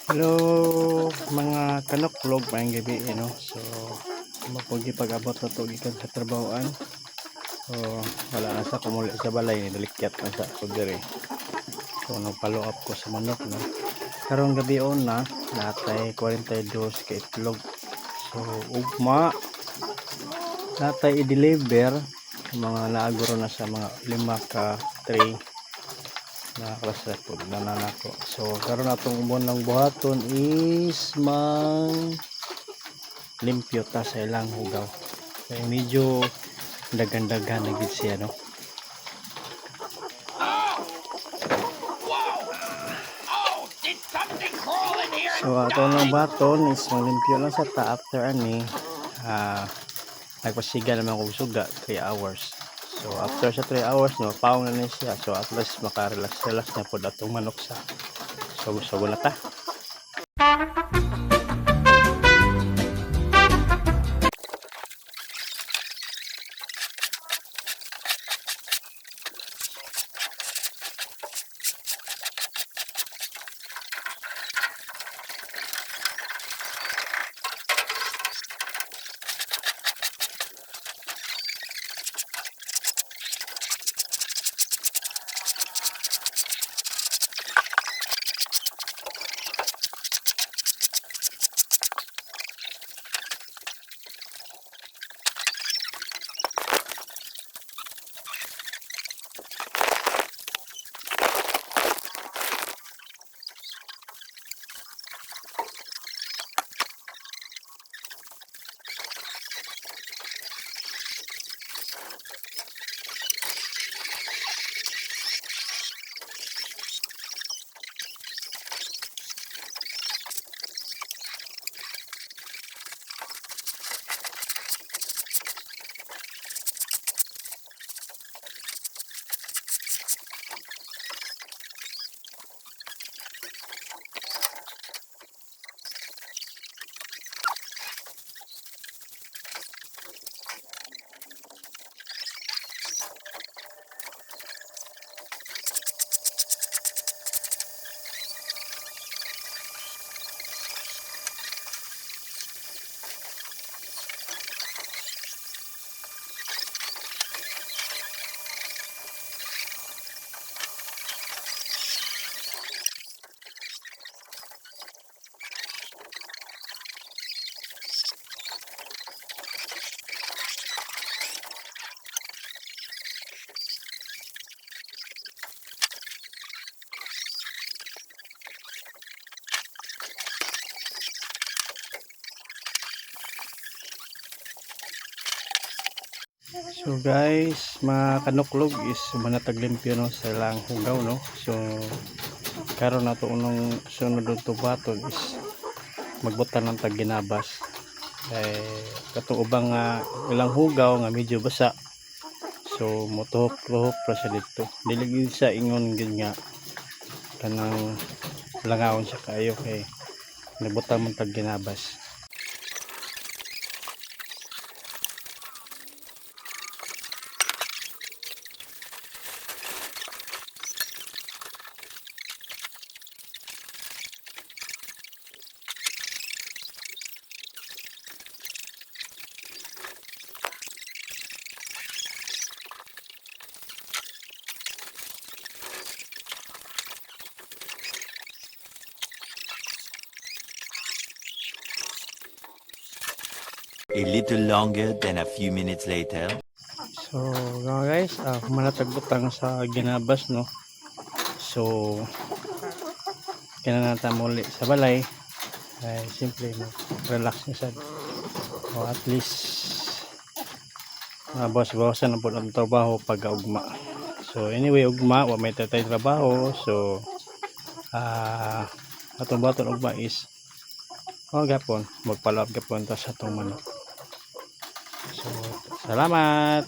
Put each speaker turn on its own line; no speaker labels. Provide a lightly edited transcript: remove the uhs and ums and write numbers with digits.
Hello mga kanuklog, maayong gabi so mapag-abot na to gikan sa trabahoan. So wala na sa kumuli sa balay ni dalikyat na sa kudiri. So nagpalo up ko sa manok karong gabi na natay 42 ka itlog. So ugma natay i-deliver mga naaguro na sa mga 5 ka tray na klase po na nanako. So karon atong umon ng buhaton is mang limpyo ta sa ilang hugaw. Kaya medyo dagan-dagan na gid siya no. So atong lang baton is mang limpyo lang sa ta after ani nagpasiga naman kog suga 3 hours. So after sa 3 hours no paong na ni siya. So at least maka-relax na pod atong manok sa sugo na ta. So guys, mga kanuklog is manatag limpyo no sa ilang hugaw no. So karon nato unong sunod to baton is magbutan ng tagginabas. Katong ubang ilang hugaw nga medyo basa. So motuhok-tuhok pa siya dito. Dili gid sa ingon gid nga kanang langawon siya kayo kay nabutan man tagginabas.
A little longer than a few minutes later.
So guys, manatag butang sa ginabas no. So kinahanglan muli sa balay ay simple relax niya sad. O at least bawas-bawasan na po ang trabaho pag ugma. So anyway, ugma wa may tatay trabaho. So atong baton ugma is gapon magpalab gapon ta sa atong manok. So salamat.